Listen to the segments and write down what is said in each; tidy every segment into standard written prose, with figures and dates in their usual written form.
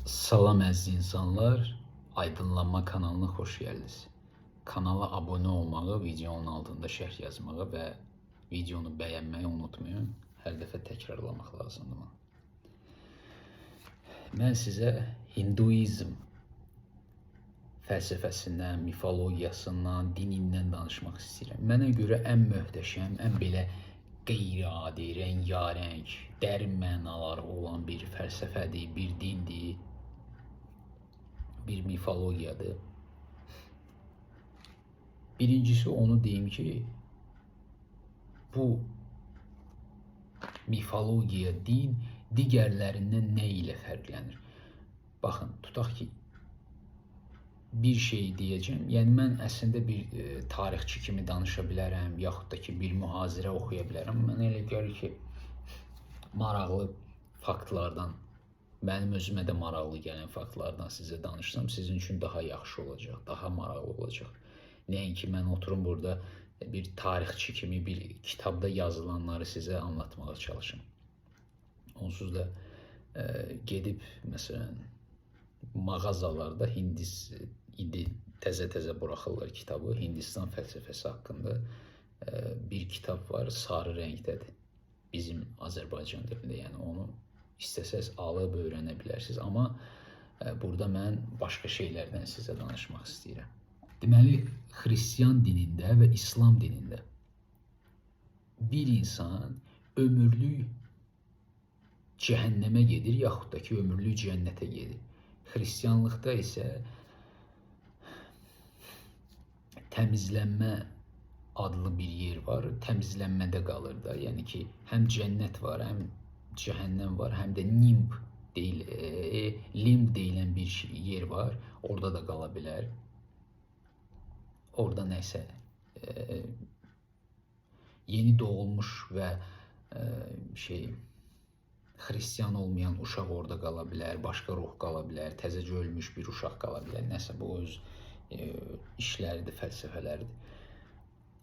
Salam əziz insanlar, Aydınlanma kanalına xoş gəldiniz. Kanala abunə olmağı, videonun altında şərh yazmağı və videonu bəyənməyi unutmayın. Hər dəfə təkrarlamaq lazımdır. Mən sizə Hinduizm fəlsəfəsindən, mifologiyasından, dinindən danışmaq istəyirəm. Mənə görə ən möhtəşəm, ən belə qeyri-adi, rəngarəng, dərin mənaları olan bir fəlsəfədir, bir dindir, bir mifologiyadır. Birincisi onu deyim ki, bu mifologiya, din digərlərindən nə ilə fərqlənir? Baxın, tutaq ki, bir şey deyəcəm. Yəni mən əslində bir tarixçi kimi danışa bilərəm, yaxud da ki, bir mühazirə oxuya bilərəm. Mənə elə gəlir ki, maraqlı faktlardan, mənim özümə də maraqlı gələn faktlardan sizə danışsam, sizin üçün daha yaxşı olacaq, daha maraqlı olacaq. Nəinki mən oturum burada bir tarixçi kimi bir kitabda yazılanları sizə anlatmağa çalışım. Onsuz da gedib, məsələn, mağazalarda indi təzə-təzə buraxırlar kitabı. Hindistan fəlsəfəsi haqqında bir kitab var, sarı rəngdədir. Bizim Azərbaycan dilində, yəni onu istəsəz alıb öyrənə bilərsiniz. Amma burada mən başqa şeylərdən sizə danışmaq istəyirəm. Deməli, Xristian dinində və İslam dinində bir insan ömürlük cəhənnəmə gedir, yaxud da ki, ömürlük cənnətə gedir. Xristianlıqda isə təmizlənmə adlı bir yer var. Təmizlənmədə qalır da. Yəni ki, həm cənnət var, həm cəhənnəm var, həm də limb deyilən bir yer var. Orada da qala bilər. Orada nəsə yeni doğulmuş və Xristian olmayan uşaq orada qala bilər, başqa ruh qala bilər, təzəcə ölmüş bir uşaq qala bilər. Nəsə bu öz işləridir, fəlsəfələridir.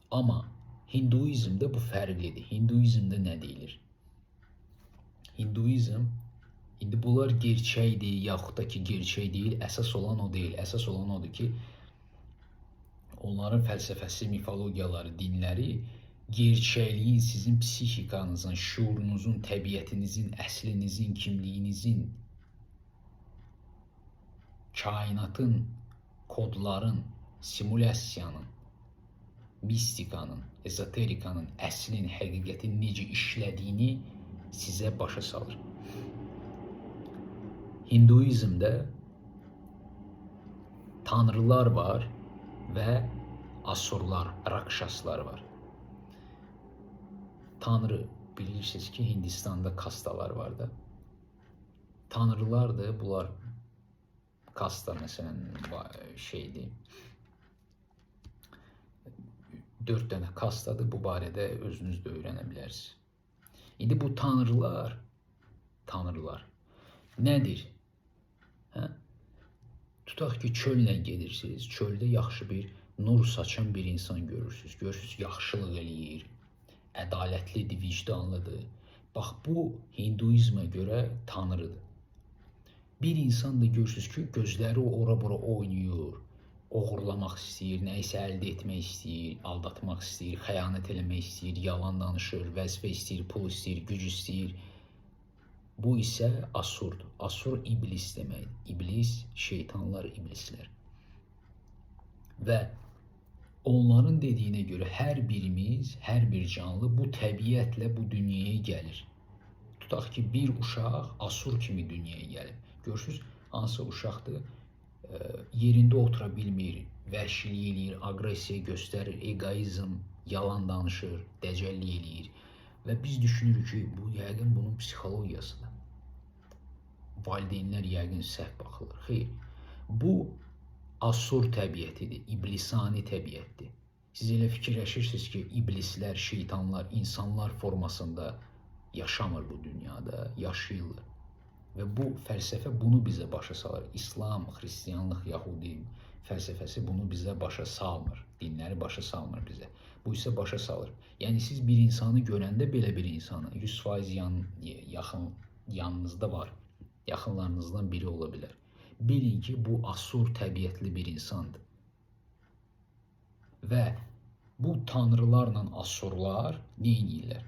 Amma Hinduizmdə bu fərqlidir. Hinduizmdə nə deyilir? Hinduizm, indi bunlar gerçəkdir, yaxud da ki, gerçək deyil, əsas olan o deyil. Əsas olan odur ki, onların fəlsəfəsi, mifologiyaları, dinləri gerçəkliyin sizin psixikanızın, şuurunuzun, təbiətinizin, əslinizin, kimliyinizin, kainatın, kodların, simulyasiyanın, mistikanın, ezoterikanın, əslin, həqiqətin necə işlədiyini sizə başa salır. Hinduizmdə tanrılar var və asurlar, rakşaslar var. Tanrı, bilirsiniz ki, Hindistanda kastalar var da. Tanrılardır, bunlar kasta məsələn şeydir. 4 dənə kastadır, bu barədə özünüz də öyrənə bilərsiniz. İndi bu tanrılar nədir? Tutaq ki, çöllə gedirsiniz, çöldə yaxşı bir nur saçan bir insan görürsünüz. Görürsünüz, yaxşılıq eləyir, ədalətlidir, vicdanlıdır. Bax, bu Hinduizmə görə tanrıdır. Bir insan da görürsünüz ki, gözləri ora-bura oynayır, oğurlamaq istəyir, nəyisə əldə etmək istəyir, aldatmaq istəyir, xəyanət eləmək istəyir, yalan danışır, vəzifə istəyir, pul istəyir, güc istəyir. Bu isə asurdur. Asur iblis deməkdir. İblis, şeytanlar, iblislər. Və onların dediyinə görə hər birimiz, hər bir canlı bu təbiətlə bu dünyaya gəlir. Tutaq ki, bir uşaq asur kimi dünyaya gəlib. Görürsünüz, hansı uşaqdır? Yerində otura bilmir, vəhşilik eləyir, aqressiya göstərir, egoizm, yalan danışır, dəcəllik eləyir. Və biz düşünürük ki, bu yəqin bunun psixologiyasıdır. Valideynlər yəqin səhv baxılır. Xeyr, bu asur təbiətidir, iblisani təbiətdir. Siz elə fikirləşirsiniz ki, iblislər, şeytanlar, insanlar formasında yaşamır bu dünyada, yaşayırlar. Və bu fəlsəfə bunu bizə başa salır. İslam, Xristianlıq, Yahudi fəlsəfəsi bunu bizə başa salmır. Dinləri başa salmır bizə. Bu isə başa salır. Yəni siz bir insanı görəndə belə bir insanı 100% yaxın yanınızda var. Yaxınlarınızdan biri ola bilər. Bilin ki, bu Asur təbiətli bir insandır. Və bu tanrılarla Asurlar nə edirlər?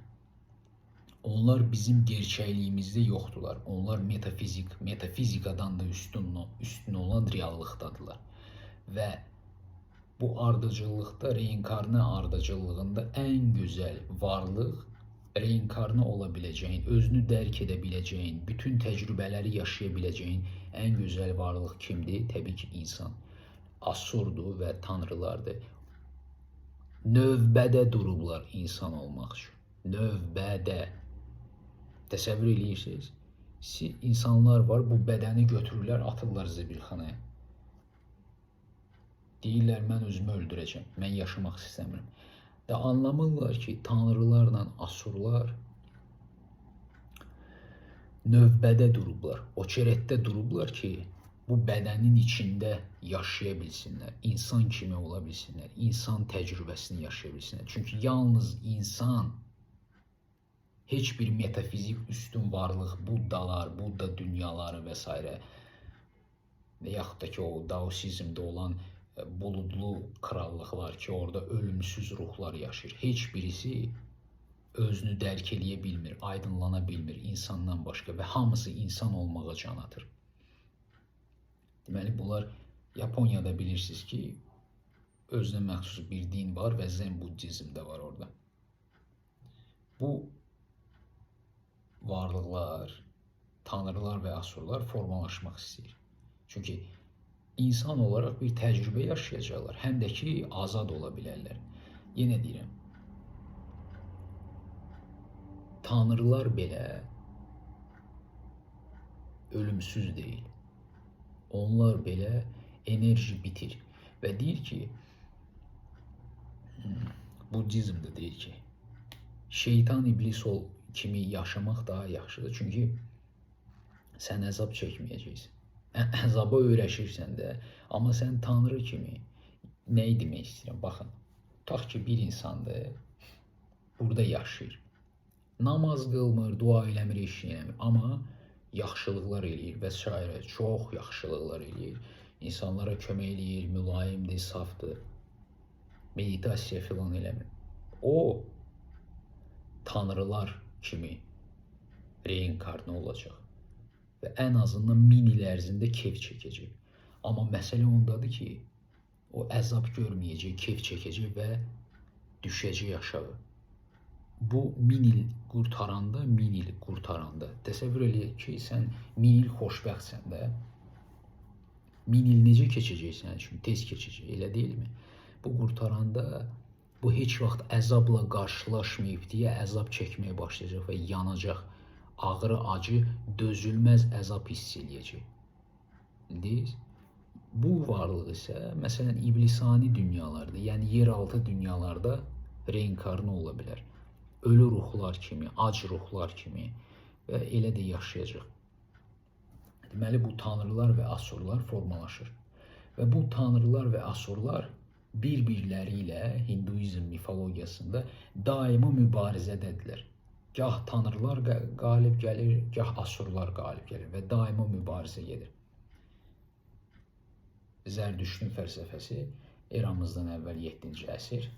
Onlar bizim gerçəkliyimizdə yoxdular. Onlar metafizikadan da üstün olan reallıqdadılar. Və bu ardıcıllıqda, reinkarnə ardıcıllığında ən gözəl varlıq, reinkarnə ola biləcəyin, özünü dərk edə biləcəyin, bütün təcrübələri yaşaya biləcəyin ən gözəl varlıq kimdir? Təbii ki, insan. Asurdur və tanrılardır. Növbədə durublar insan olmaq üçün. Növbədə. Təsəvvür edirsiniz? İnsanlar var, bu bədəni götürürlər, atırlar zibilxanaya. Deyirlər, mən özümü öldürəcəm, mən yaşamaq istəmirəm. Və anlamırlar ki, tanrılarla Asurlar növbədə durublar, oçeretdə durublar ki, bu bədənin içində yaşaya bilsinlər, insan kimi ola bilsinlər, insan təcrübəsini yaşaya bilsinlər. Çünki yalnız insan, heç bir metafizik üstün varlıq, Buddalar, Budda dünyaları və s. və yaxud da ki, o daosizmdə olan buludlu krallıqlar ki, orada ölümsüz ruhlar yaşayır. Heç birisi özünü dərk eləyə bilmir, aydınlana bilmir insandan başqa və hamısı insan olmağa can atır. Deməli, bunlar Yaponiyada bilirsiniz ki, özünə məxsus bir din var və Zen Buddizm də var orada. Bu varlıqlar, tanrılar və Asurlar formalaşmaq istəyir. Çünki insan olaraq bir təcrübə yaşayacaqlar, həm də ki, azad ola bilərlər. Yenə deyirəm, tanrılar belə ölümsüz deyil. Onlar belə enerji bitir və deyir ki, Buddizmdə deyir ki, şeytan, iblis kimi yaşamaq daha yaxşıdır. Çünki sən əzab çəkməyəcəksən. Əzaba öyrəşirsən də, amma sən tanrı kimi nəyi demək istəyirəm? Baxın, tutaq ki, bir insandır, burada yaşayır. Namaz qılmır, dua eləmir, heç nə eləmir, amma yaxşılıqlar eləyir və s. Çox yaxşılıqlar eləyir. İnsanlara kömək eləyir, mülayimdir, safdır, meditasiya filan eləmir. O, tanrılar kimi reinkarnə olacaq və ən azından 1000 il ərzində keyf çəkəcək. Amma məsələ ondadır ki, o əzab görməyəcək, keyf çəkəcək və düşəcək aşağı. Bu 1000 il qurtaranda, 1000 il qurtaranda, təsəvvür elə ki, sən 1000 il xoşbəxtsən də, 1000 il necə keçəcək sənin üçün? Tez keçəcək, elə deyilmi? Bu qurtaranda, bu heç vaxt əzabla qarşılaşmayıb deyə əzab çəkməyə başlayacaq və yanacaq. Ağrı, acı, dözülməz əzab hiss eləyəcək. Bildiniz? Bu varlıq isə, məsələn, iblisani dünyalarda, yəni yeraltı dünyalarda reinkarnə ola bilər. Ölü ruhlar kimi, ac ruhlar kimi və elə də yaşayacaq. Deməli, bu tanrılar və Asurlar formalaşır. Və bu tanrılar və Asurlar bir-birləri ilə Hinduizm mifologiyasında daima mübarizədədirlər. Gah tanrılar qalib gəlir, gah Asurlar qalib gəlir və daima mübarizə gedir. Zərdüştün fəlsəfəsi eramızdan əvvəl 7-ci əsr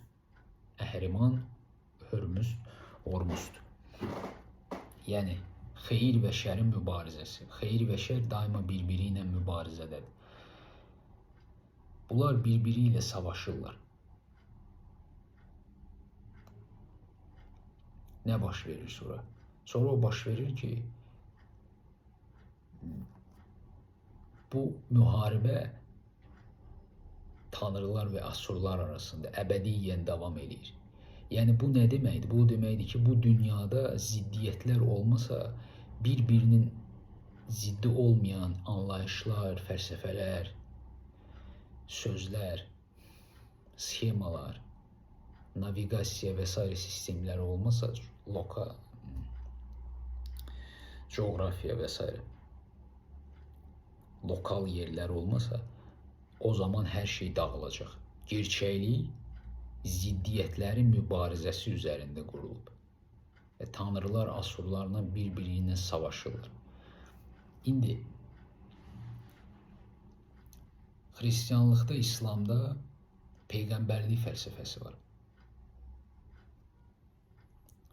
Əhriman Hormuzd. Yəni, xeyir və şərin mübarizəsi. Xeyir və şər daima bir-biri ilə mübarizədədir. Bunlar bir-biri ilə savaşırlar. Nə baş verir sonra? Sonra o baş verir ki, bu müharibə tanrılar və Asurlar arasında əbədiyyən davam edir. Yəni, bu nə deməkdir? Bu deməkdir ki, bu dünyada ziddiyyətlər olmasa, bir-birinin ziddi olmayan anlayışlar, fəlsəfələr, sözlər, sxemalar, naviqasiya və s. sistemləri olmasa, coğrafiya və s. lokal yerlər olmasa, o zaman hər şey dağılacaq. Gerçəklik ziddiyyətlərin mübarizəsi üzərində qurulub və tanrılar Asurlarla bir-biri ilə savaşırlar. İndi Hristiyanlıqda, İslamda peyğəmbərlik fəlsəfəsi var.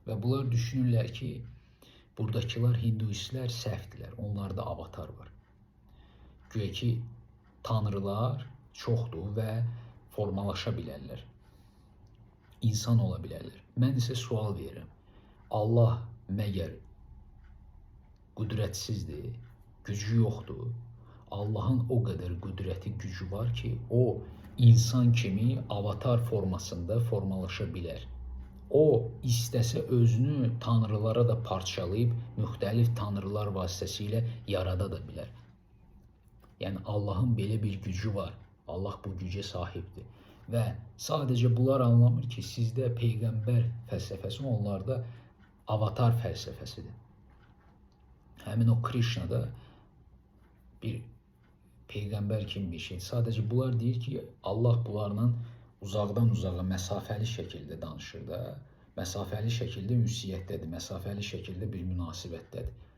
Və bunlar düşünürlər ki, buradakılar hinduistlər səhvdirlər. Onlarda avatar var. Güya ki, tanrılar çoxdur və formalaşa bilərlər. İnsan ola bilərlər. Mən isə sual verirəm. Allah məgər qüdrətsizdir, gücü yoxdur? Allahın o qədər qüdrəti, gücü var ki, o insan kimi avatar formasında formalaşa bilər. O istəsə özünü tanrılara da parçalayıb müxtəlif tanrılar vasitəsilə yarada da bilər. Yəni Allahın belə bir gücü var. Allah bu gücə sahibdir. Və sadəcə bunlar anlamır ki, sizdə peyğəmbər fəlsəfəsi, onlarda avatar fəlsəfəsidir. Həmin o Krishna da bir peyğəmbər kimi bir şey. Sadəcə bunlar deyir ki, Allah bunlarla uzaqdan uzağa məsafəli şəkildə danışır da, məsafəli şəkildə ünsiyyətdədir, məsafəli şəkildə bir münasibətdədir.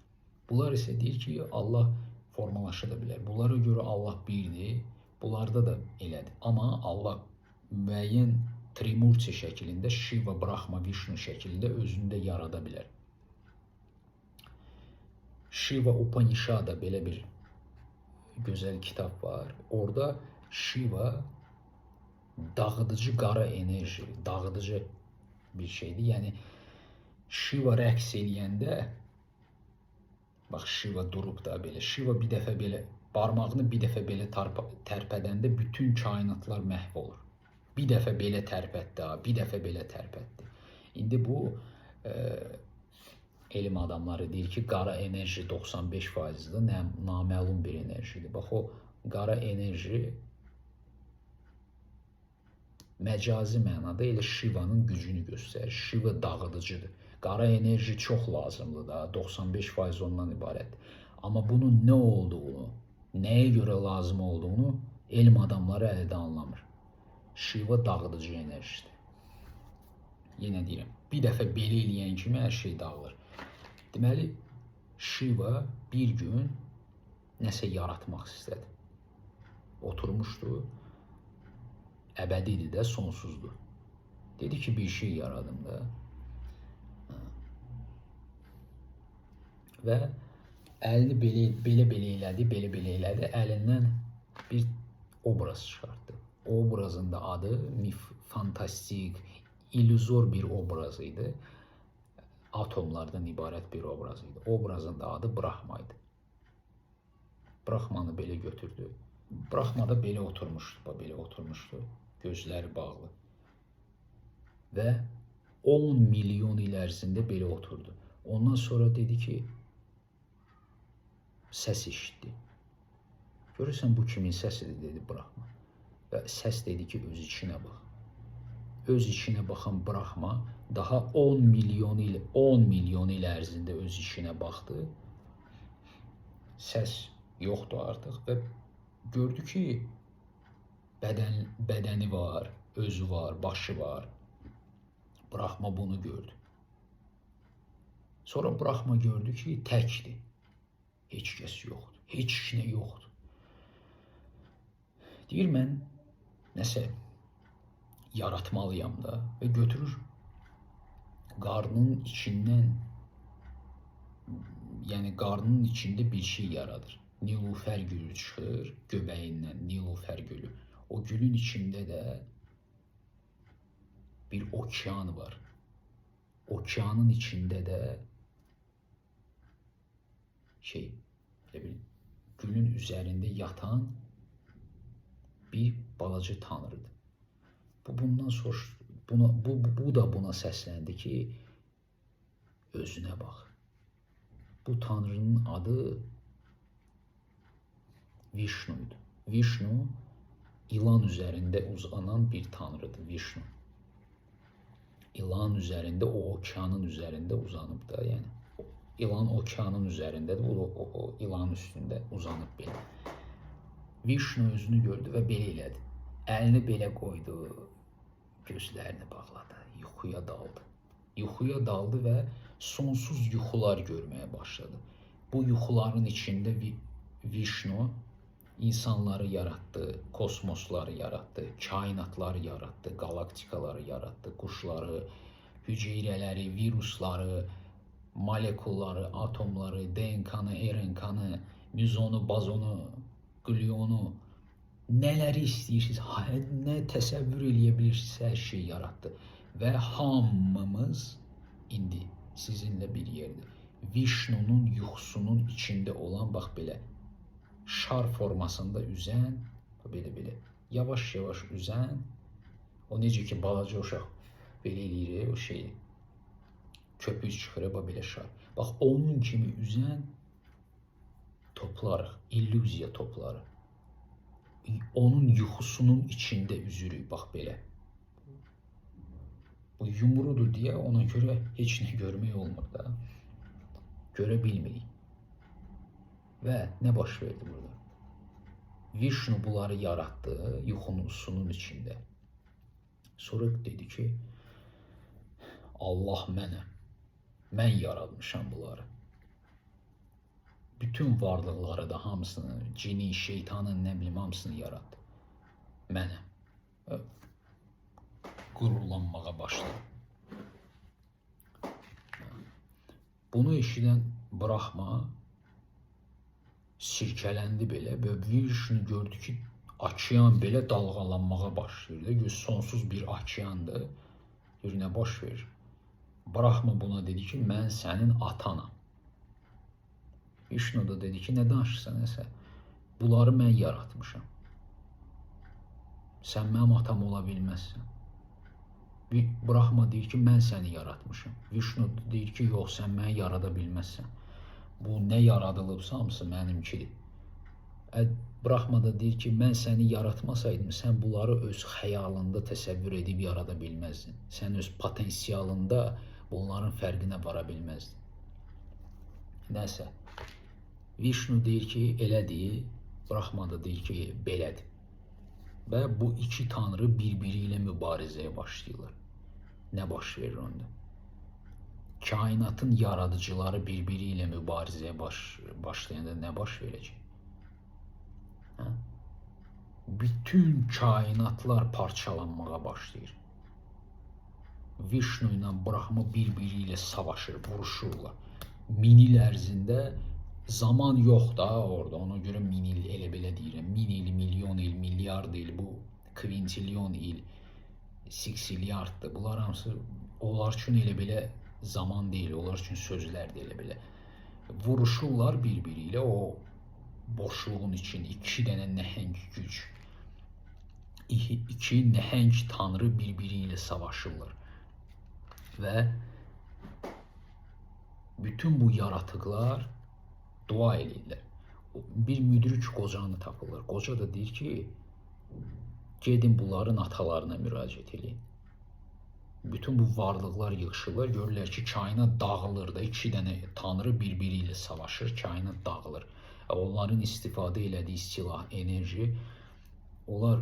Bunlar isə deyir ki, Allah formalaşa da bilər. Bunlara görə Allah birdir, bunlarda da elədir. Amma Allah müəyyən Trimurti şəklində, Shiva, Brahma, Vishnu şəklində özünü də yarada bilər. Shiva Upanishada belə bir gözəl kitab var. Orada Shiva dağıdıcı qara enerji, dağıdıcı bir şeydir. Yəni Shiva rəqs eləyəndə, bax Shiva durub da belə, Shiva bir dəfə belə barmağını bir dəfə belə tərpədəndə bütün kainatlar məhv olur. Bir dəfə belə tərpətdi, bir dəfə belə tərpətdi. İndi bu elm adamları deyir ki, qara enerji 95%-dir, naməlum bir enerjidir. Bax o qara enerji məcazi mənada elə Shiva'nın gücünü göstərir. Shiva dağıdıcıdır. Qara enerji çox lazımdır da, 95% ondan ibarətdir. Amma bunun nə olduğunu, nəyə görə lazım olduğunu elm adamları hələ də anlamır. Shiva dağıdıcı enerjidir. Yenə deyirəm, bir dəfə belə eləyən kimi hər şey dağılır. Deməli, Shiva bir gün nəsə yaratmaq istədi. Oturmuşdu, əbədidir də, sonsuzdur. Dedi ki, bir şey yaradım da. Və əlini belə elədi, əlindən bir obraz çıxartdı. O obrazın da adı fantastik, illüzor bir obraz idi. Atomlardan ibarət bir obraz idi. Obrazın da adı Brahma idi. Brahmanı belə götürdü. Brahma da belə oturmuşdu, gözləri bağlı. Və 10 milyon il ərzində belə oturdu. Ondan sonra dedi ki, səs eşitdi. Görürsən, bu kimin səsidir, dedi Brahma. Və səs dedi ki, öz içinə bax. Öz içinə baxan Brahma daha 10 milyon il ərzində öz içinə baxdı. Səs yoxdur artıq və gördü ki, bədəni var, özü var, başı var. Brahma bunu gördü. Sonra Brahma gördü ki, təkdir. Heç kəs yoxdur, heç nə yoxdur. Deyir, mən nəsə yaratmalıyam da və götürür qarnının içindən, yəni qarnının içində bir şey yaradır. Nilufər gülü çıxır göbəyindən, Nilufər gülü. O gülün içində də bir okean var. Okeanın içində də gülün üzərində yatan bir balaca tanrıdır. Bundan sonra bu da buna səsləndi ki, özünə bax. Bu tanrının adı Vishnu'ydu. Vishnu ilan üzərində uzanan bir tanrıdır, Vishnu. İlan üzərində, o okeanın üzərində uzanıb da, yəni ilan okeanın üzərindədir, o ilan üstündə uzanıb belə. Vishnu özünü gördü və belə elədi. Əlini belə qoydu, gözlərini bağladı, yuxuya daldı. Yuxuya daldı və sonsuz yuxular görməyə başladı. Bu yuxuların içində Vishnu insanları yarattı, kosmosları yarattı, kainatları yarattı, galaktikaları yarattı, quşları, hüceyrələri, virusları, molekulları, atomları, DNK-nı, RNK-nı, müzonu, bazonu, glionu, nələri istəyirsiniz, nə təsəvvür eləyə bilirsiniz, hər şey yarattı. Və hamımız indi sizinlə bir yerdə. Vishnu'nun yuxusunun içində olan, bax belə, şar formasında üzən, belə, yavaş-yavaş üzən, o necə ki, balaca uşaq belə eləyir, o şeyi, köpük çıxır, belə şar. Bax, onun kimi üzən toplarıq, illüziya topları. Onun yuxusunun içində üzürük, bax belə. Bu yumrudur deyə ona görə heç nə görmək olmur da. Görə bilmirik. Və nə baş verdi burada? Vishnu bunları yarattı yuxusunun içində. Sonra dedi ki, Allah mən yaratmışam bunları. Bütün varlıqları da hamısını, cini, şeytanın, nə bilim, hamısını yarattı. Mənəm. Qürurlanmağa başladı. Bunu eşidən Brahma sirkələndi belə və Vishnu gördü ki, okean belə dalğalanmağa başlayır. Sonsuz bir okeandır. Nə baş verir? Brahma buna dedi ki, mən sənin atanam. Vishnu da dedi ki, nə danışırsan nəsə? Bunları mən yaratmışam. Sən mənim atam ola bilməzsən. Brahma deyir ki, mən səni yaratmışam. Vishnu deyir ki, yox, sən məni yarada bilməzsən. Bu nə yaradılıbsa hamısı mənimkidir. Brahma da deyir ki, mən səni yaratmasaydım, sən bunları öz xəyalında təsəvvür edib yarada bilməzdin. Sən öz potensialında bunların fərqinə vara bilməzdin. Nəsə, Vishnu deyir ki, elədir, Brahma da deyir ki, belədir. Və bu iki tanrı bir-biri ilə mübarizəyə başlayırlar. Nə baş verir onda? Kainatın yaradıcıları bir-biri ilə mübarizəyə başlayanda nə baş verəcək? Bütün kainatlar parçalanmağa başlayır. Vishnu ilə Brahma bir-biri ilə savaşır, vuruşurlar. Min il ərzində zaman yox da orada, ona görə min il elə belə deyirəm. Min il, milyon il, milyard il, bu kvintilyon il, siksilyarddır. Bunlar hamısı onlar üçün elə belə zaman deyil, onlar üçün sözlərdir elə belə. Vuruşurlar bir-biri ilə o boşluğun içində iki dənə nəhəng güc, iki nəhəng tanrı bir-biri ilə savaşırlar. Və bütün bu yaratıqlar dua edirlər. Bir müdrik qocanı tapırlar. Qoca da deyir ki, gedin bunların atalarına müraciət edin. Bütün bu varlıqlar yığışırlar, görürlər ki, kainat dağılır da, iki dənə tanrı bir-biri ilə savaşır, kainat dağılır. Onların istifadə elədiyi silah, enerji, onlar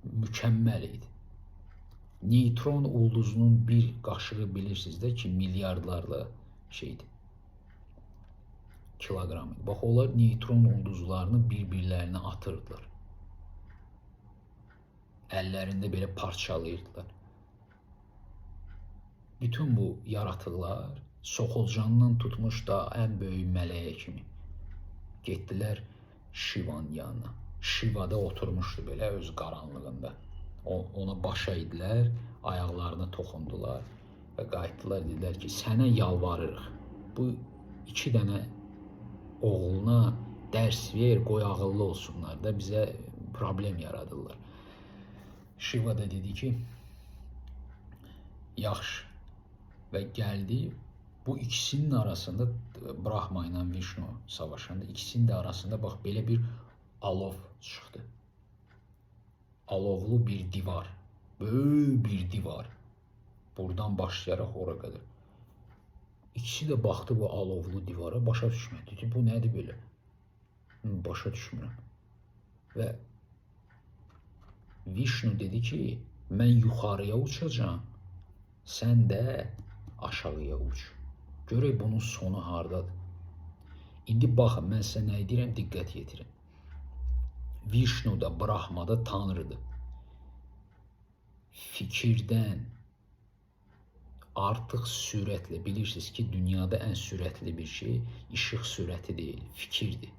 mükəmməl idi. Neutron ulduzunun bir qaşığı bilirsiniz də ki, milyardlarla şeydir, kiloqram. Bax, onlar neutron ulduzlarını bir-birlərinə atırdılar. Əllərində belə parçalayırdılar. Bütün bu yaratıqlar Soxolcandan tutmuş da ən böyük mələyə kimi getdilər Shivanın yanına. Shiva da oturmuşdu belə öz qaranlığında. Ona baş eydilər, ayaqlarına toxundular və qayıtdılar, dedilər ki, sənə yalvarırıq. Bu iki dənə oğluna dərs ver, qoy ağıllı olsunlar da bizə problem yaradırlar. Shiva da dedi ki, yaxşı. Və gəldi, bu ikisinin arasında, Brahma ilə Vishnu savaşanda, ikisinin də arasında bax belə bir alov çıxdı. Alovlu bir divar, böyük bir divar. Buradan başlayaraq ora qədər. İkisi də baxdı bu alovlu divara, başa düşmədi. Dedi, bu nədir belə? Başa düşmürəm. Və Vishnu dedi ki, mən yuxarıya uçacağım, sən də aşağıya uç. Görək bunun sonu hardadır. İndi baxın, mən sizə nə deyirəm, diqqət yetirin. Vişnu da, Brahma da Tanrıdır. Fikirdən artıq sürətlə, bilirsiniz ki, dünyada ən sürətli bir şey işıq sürəti deyil, fikirdir.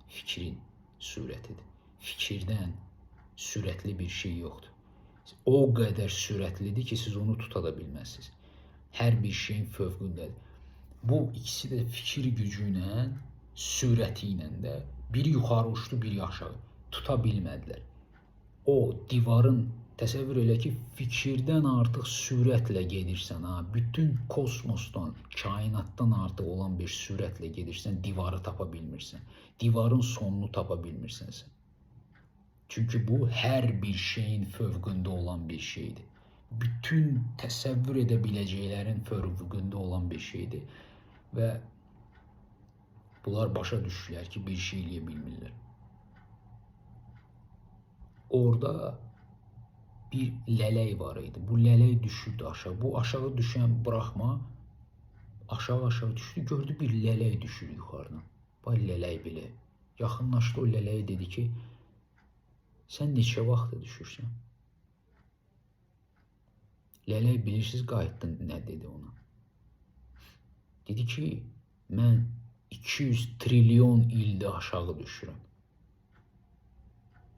Fikrin sürətidir. Fikirdən sürətli bir şey yoxdur. O qədər sürətlidir ki, siz onu tuta da bilməzsiniz. Hər bir şeyin fövqündədir. Bu ikisi də fikir gücü ilə, sürəti ilə də biri yuxarı uçdu, biri aşağı. Tuta bilmədilər. O divarın, təsəvvür elə ki, fikirdən artıq sürətlə gedirsən, bütün kosmosdan, kainatdan artıq olan bir sürətlə gedirsən, divarı tapa bilmirsən. Divarın sonunu tapa bilmirsən sən. Çünki bu hər bir şeyin fövqündə olan bir şeydir. Bütün təsəvvür edə biləcəklərin fövqündə olan bir şeydir. Və bunlar başa düşdülər ki, bir şey eləyə bilmirlər. Orada bir lələk var idi. Bu lələk düşürdü aşağı. Bu aşağı düşən Brahma aşağı düşdü. Gördü bir lələk düşür yuxarıdan. Vay lələk belə. Yaxınlaşdı o lələyə, dedi ki, sən neçə vaxtda düşürsən? Lələk bilirsiniz qayıtdı nə dedi ona? Dedi ki, mən 200 trilyon ildə aşağı düşürəm.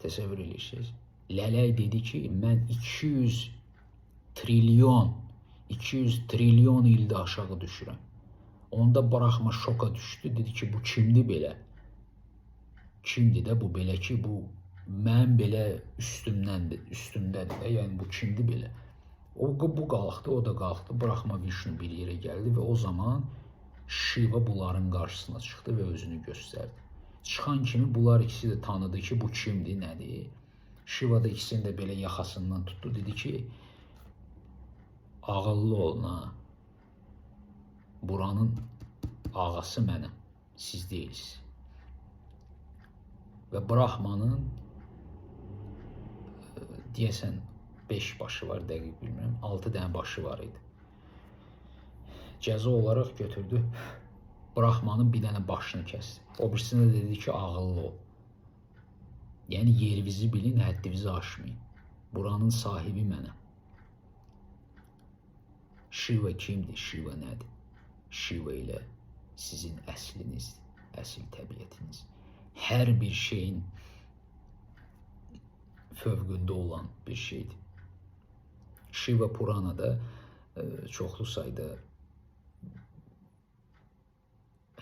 Təsəvvür edirsiniz. Lələk dedi ki, mən 200 trilyon ildə aşağı düşürəm. Onda Brahma şoka düşdü. Dedi ki, bu kimdir belə? Kimdir də bu belə ki, bu mən belə üstümdədir də, yəni bu kimdir belə? Bu qalxdı, o da qalxdı. Brahma Vişnu bir yerə gəldi və o zaman Shiva bunların qarşısına çıxdı və özünü göstərdi. Çıxan kimi bunlar ikisi də tanıdı ki, bu kimdir, nədir? Shiva da ikisini də belə yaxasından tutdu. Dedi ki, ağıllı olun ha. Buranın ağası mənəm, siz deyilsiniz. Və Brahmanın deyəsən 5 başı var, dəqiq bilmirəm, 6 dənə başı var idi. Cəza olaraq götürdü, Brahmanın bir dənə başını kəsdi. O birisine dedi ki, ağıllı ol. Yəni yerinizi bilin, həddinizi aşmayın. Buranın sahibi mənəm. Shiva kimdir? Shiva nədir? Shiva ilə sizin əslinizdir, əsl təbiətiniz. Hər bir şeyin fövqündə olan bir şeydir. Shiva Purana'da çoxlu sayda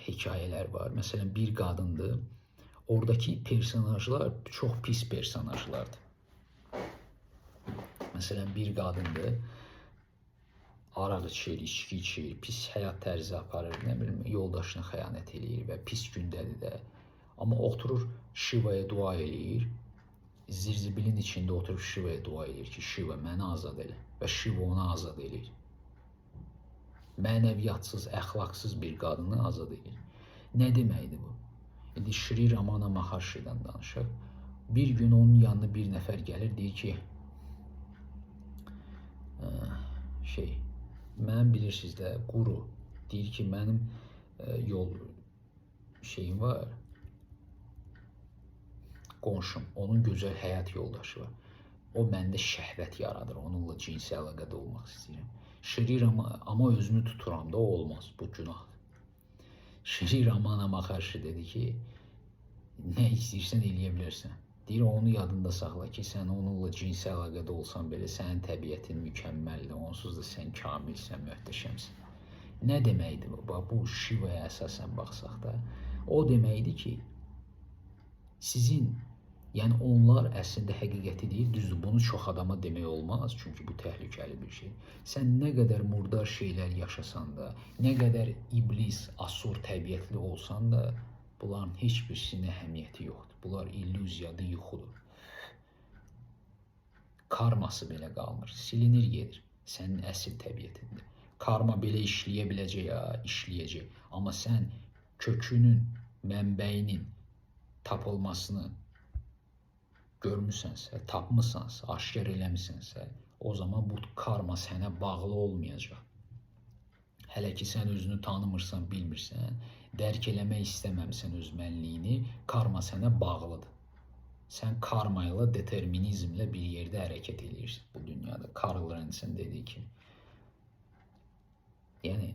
hekayələr var. Məsələn, bir qadındır. Oradakı personajlar çox pis personajlardır. Məsələn, bir qadındır. Araq içir, içki içir, pis həyat tərzi aparır, nə bilim, yoldaşına xəyanət eləyir və pis gündədir də. Amma oturur Shiva'ya dua eləyir. Zirzibilin içində oturub Shiva'ya dua eləyir ki, Shiva məni azad elə. Və Shiva onu azad eləyir. Mənəviyyatsız, əxlaqsız bir qadını azad eləyir. Nə deməkdir bu? İndi Shri Ramana Maharshi'dən danışaq. Bir gün onun yanına bir nəfər gəlir, deyir ki, mən bilirsiniz də, quru, deyir ki, mənim yol şeyim var, qonşum, onun gözəl həyat yoldaşı var. O məndə şəhvət yaradır, onunla cinsi əlaqədə olmaq istəyirəm. Shri Rama, amma özünü tuturam da, o olmaz, bu günahdır. Shri Ramana Maharshi dedi ki, nə istəyirsən eləyə bilərsən. Deyir, onu yadında saxla ki, sən onunla cinsi əlaqədə olsan belə, sənin təbiətin mükəmməldir, onsuz da sən kamilsən, möhtəşəmsən. Nə deməkdir bu? Bu Shiva'ya əsasən baxsaq da, o deməkdir ki, sizin, yəni onlar əslində həqiqəti deyil, düzdür, bunu çox adama demək olmaz, çünki bu təhlükəli bir şey. Sən nə qədər murdar şeylər yaşasan da, nə qədər iblis, asur təbiətli olsan da, bunların heç birisinin əhəmiyyəti yoxdur. Bunlar illüziyadır, yuxudur. Karması belə qalmır, silinir gedir sənin əsl təbiətində. Karma belə işləyə biləcək, işləyəcək. Amma sən kökünün, mənbəyinin tapılmasını görmüsənsə, tapmısansa, aşkar eləmisənsə, o zaman bu karma sənə bağlı olmayacaq. Hələ ki sən özünü tanımırsan, bilmirsən, dərk eləmək istəməmsən öz mənliyini, karma sənə bağlıdır. Sən karma ilə, determinizmlə bir yerdə hərəkət edirsən bu dünyada. Karl Rensin dediyi kimi. Yəni,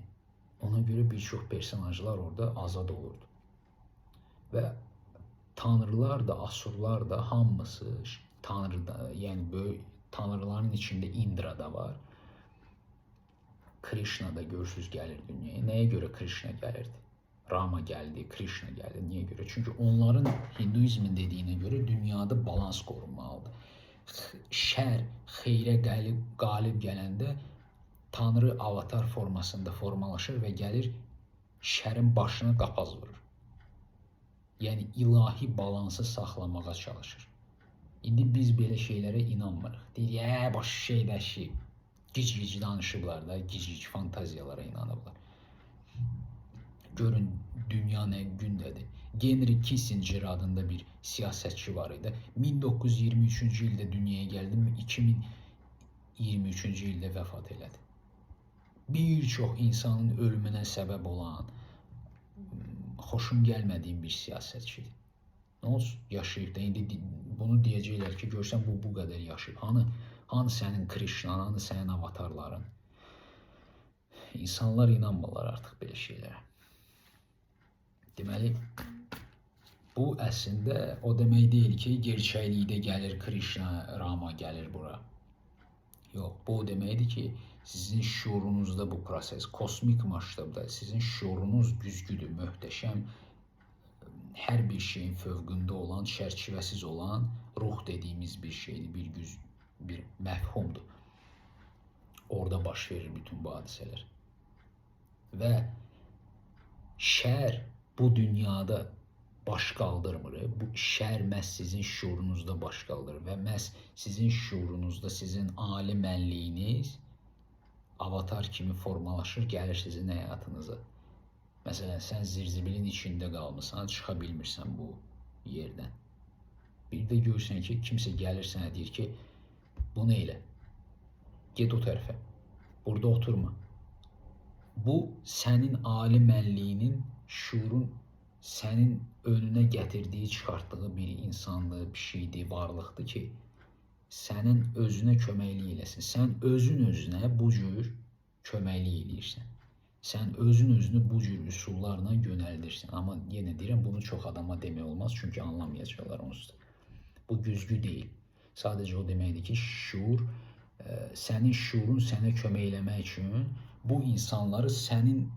ona görə bir çox personajlar orada azad olurdu. Və tanrılar da, asurlar da hamısı tanrı da, yəni böyük tanrıların içində Indra da var. Krishna da görürsüz gəlir dünyaya. Nəyə görə Krishna gəlirdi? Rama gəldi, Krishna gəldi. Niyə görə? Çünki onların Hinduizmin dediyinə görə dünyada balans qorunmalıdır. Şər xeyrə qalib gələndə Tanrı avatar formasında formalaşır və gəlir şərin başına qapaz vurur. Yəni ilahi balansı saxlamağa çalışır. İndi biz belə şeylərə inanmırıq. Deyir, baş şey dəşib. Gic-gic danışıblar da, gic-gic fantaziyalara inanıblar. Görün, dünya nə gündədir. Henry Kissinger adında bir siyasətçi var idi. 1923-cü ildə dünyaya gəldi, 2023-cü ildə vəfat elədi. Bir çox insanın ölümünə səbəb olan, xoşum gəlmədiyim bir siyasətçidir. Nə olsun, yaşayıb da, indi bunu deyəcəklər ki, görsən bu qədər yaşayıb. Hanı sənin Krishnan, hanı sənin avatarların? İnsanlar inanmırlar artıq belə şeylərə. Deməli, bu əslində o demək deyil ki, gerçəklikdə gəlir Krishna, Rama gəlir bura. Yox, bu o deməkdir ki, sizin şuurunuzda bu proses, kosmik maştabda sizin şuurunuz güzgüdür, möhtəşəm, hər bir şeyin fövqündə olan, çərçivəsiz olan ruh dediyimiz bir şeydir, bir məfhumdur. Orada baş verir bütün bu hadisələr. Və şər bu dünyada baş qaldırmır. Bu şər məhz sizin şuurunuzda baş qaldırır və məhz sizin şuurunuzda sizin ali mənliyiniz avatar kimi formalaşır, gəlir sizin həyatınıza. Məsələn, sən zirzibilin içində qalmısan, çıxa bilmirsən bu yerdən. Bir də görürsən ki, kimsə gəlir sənə deyir ki, bunu elə, get o tərəfə, burada oturma. Bu, sənin ali mənliyinin, şuurun sənin önünə gətirdiyi, çıxartdığı bir insanlığı, bir şeydir, varlıqdır ki, sənin özünə köməklik eləsin. Sən özün özünə bu cür köməklik eləyirsən. Sən özün özünü bu cür üsullarla yönəldirsən. Amma yenə deyirəm, bunu çox adama demək olmaz, çünki anlamayacaqlar onsuz da. Bu güzgü deyil. Sadəcə o deməkdir ki, şuur, sənin şuurun sənə kömək eləmək üçün bu insanları sənin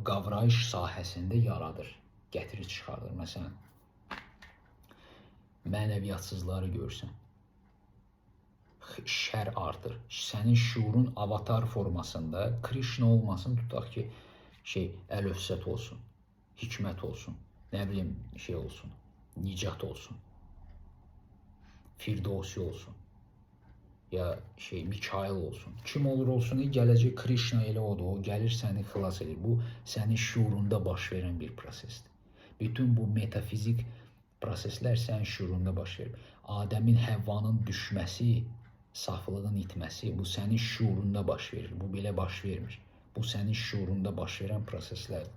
qavrayış sahəsində yaradır, gətirir, çıxardır. Məsələn, mənəviyyatsızları görsən, şər artır. Sənin şuurun avatar formasında, Krishna olmasın, tutaq ki, əl-öfsət olsun, hikmət olsun, nə bilim, olsun, nicat olsun, Firdovsi olsun, ya Mikail olsun. Kim olur olsun, gələcək Krishna elə odur, o gəlir səni xilas edir. Bu, sənin şuurunda baş verən bir prosesdir. Bütün bu metafizik proseslər sənin şuurunda baş verir. Adəmin, Həvvanın düşməsi, saflığın itməsi, bu sənin şuurunda baş verir. Bu belə baş vermir. Bu sənin şuurunda baş verən proseslərdir.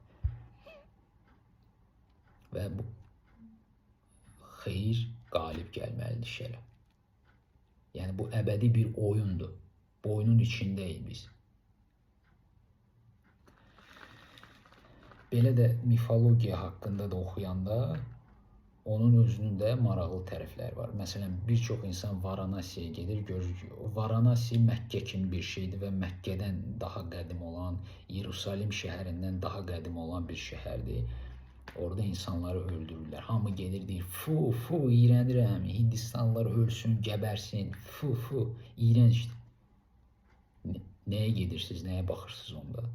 Və bu xeyir qalib gəlməlidir şərə. Yəni, bu əbədi bir oyundur. Bu oyunun içindəyik biz. Belə də mifologiya haqqında da oxuyanda onun özünün də maraqlı tərəfləri var. Məsələn, bir çox insan Varanasiyə gedir, görür ki, Varanasi Məkkə kimi bir şeydir və Məkkədən daha qədim olan, Yerusalim şəhərindən daha qədim olan bir şəhərdir. Orada insanları öldürürlər. Hamı gedir, deyir, fu, iyrənirəm, Hindistanlılar ölsün, gəbərsin, fu, iyrəncdir. Nəyə gedirsiniz, nəyə baxırsınız onda?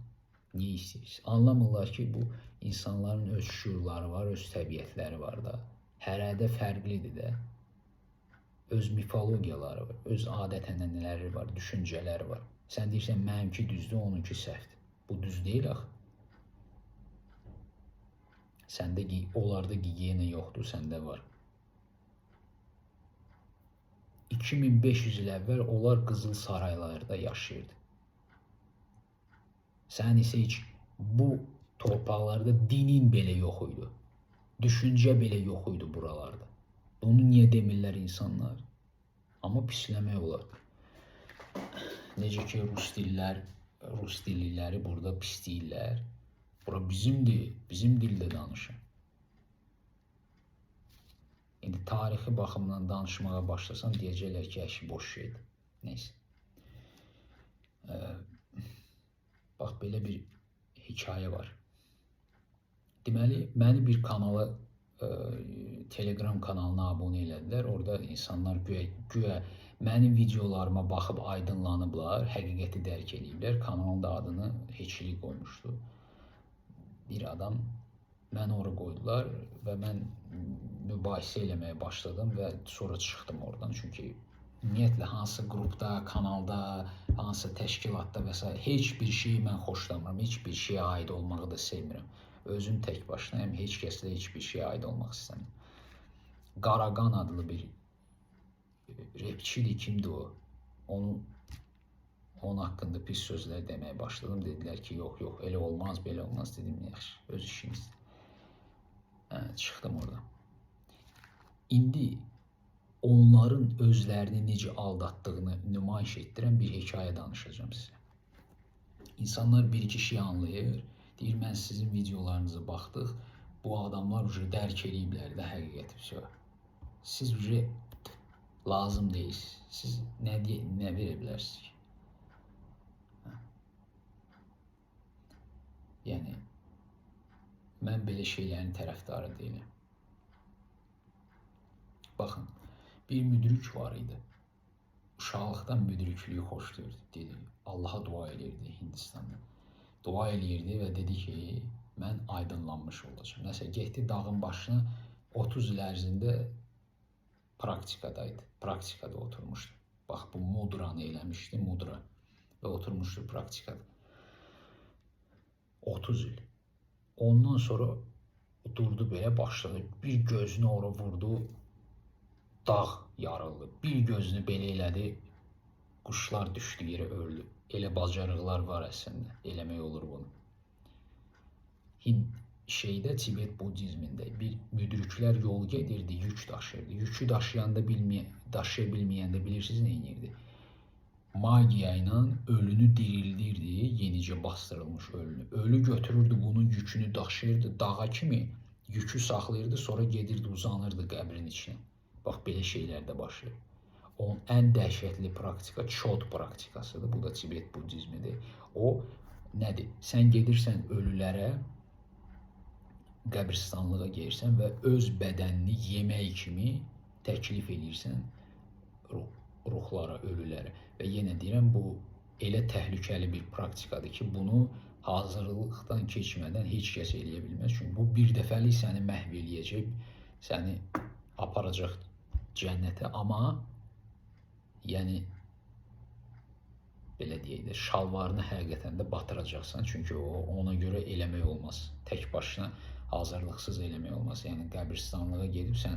Niyə istəyirsiniz? Anlamırlar ki, bu insanların öz şuurları var, öz təbiətləri var da. Hərədə fərqlidir də. Öz mifologiyaları var, öz adət-ənənələri var, düşüncələri var. Sən deyirsən, mənimki düzdür, onunki səhvdir. Bu düz deyil axı. Səndə onlarda gigiyena yoxdur, səndə var. 2500 il əvvəl onlar qızıl saraylarda yaşayırdı. Sən isə heç bu torpaqlarda dinin belə yox idi. Düşüncə belə yox idi buralarda. Bunu niyə demirlər insanlar? Amma pisləmək olar. Necə ki rus dilliləri burada pis deyirlər. Bura bizimdir, bizim dildə danışın. İndi tarixi baxımdan danışmağa başlasan deyəcəklər ki, əşi boş şeydir. Neyse. Bax, belə bir hikayə var. Deməli, məni bir kanala, Telegram kanalına abunə elədilər. Orada insanlar güya mənim videolarıma baxıb aydınlanıblar, həqiqəti dərk ediblər. Kanalın da adını Heçlik qoymuşdu. Bir adam məni ora qoydular və mən mübahisə eləməyə başladım və sonra çıxdım oradan. Çünki ümumiyyətlə hansı qrupda, kanalda, hansı təşkilatda və s. heç bir şeyi mən xoşlamıram. Heç bir şeyə aid olmağı da sevmirəm. Özüm tək başınayım, heç kəslə heç bir şeyə aid olmaq istəmirəm. Qaraqan adlı bir rapçidir, kimdir o? Onun haqqında pis sözlər deməyə başladım. Dedilər ki, yox, elə olmaz, belə olmaz. Dedim, yaxşı, öz işimizdir. Çıxdım oradan. İndi onların özlərini necə aldatdığını nümayiş etdirən bir hekayə danışacağım sizə. İnsanlar bir-iki şey anlayır. Deyir, mən sizin videolarınıza baxdıq. Bu adamlar dərk ediblər də həqiqəti. Siz lazım deyirsiniz. Siz nə verə bilərsiniz ki? Yəni, mən belə şeylərin tərəfdarı deyiləm. Baxın, bir müdrik var idi. Uşaqlıqdan müdriklüyü xoşlayırdı. Dedi, Allaha dua edirdi Hindistanda. Dua edirdi və dedi ki, mən aydınlanmış olacağım. Nəsə, getdi dağın başına 30 il ərzində praktikada oturmuşdu. Bax, bu mudranı eləmişdi, mudra. Və oturmuşdu praktikada. 30 il. Ondan sonra durdu belə, başladı. Bir gözünü ora vurdu, dağ yarıldı. Bir gözünü belə elədi, quşlar düşdü yerə, öldü. Elə bacarıqlar var əslində, eləmək olur bunu. Tibet budizmində bir müdriklər yol gedirdi, yük daşırdı. Yükü daşıya bilməyəndə bilirsiniz nə edirdi? Magiya ilə ölünü dirildirdi, yenicə bastırılmış ölünü. Ölü götürürdü, bunun yükünü daşıyırdı, dağa kimi yükü saxlayırdı, sonra gedirdi, uzanırdı qəbrin içine. Bax, belə şeylər də başlayır. Onun ən dəhşətli praktika çod praktikasıdır. Bu da Tibet budizmidir. O nədir? Sən gedirsən ölülərə, qəbristanlığa gelirsən və öz bədənini yemək kimi təklif edirsən ruhlara, ölülərə. Və yenə deyirəm, bu elə təhlükəli bir praktikadır ki, bunu hazırlıqdan keçmədən heç kəs eləyə bilməz. Çünki bu bir dəfəlik səni məhv eləyəcək, səni aparacaq cənnətə, amma yəni belə deyək də, şalvarını həqiqətən də batıracaqsan. Çünki ona görə eləmək olmaz. Tək başına hazırlıqsız eləmək olmaz. Yəni qəbristanlığa gedib sən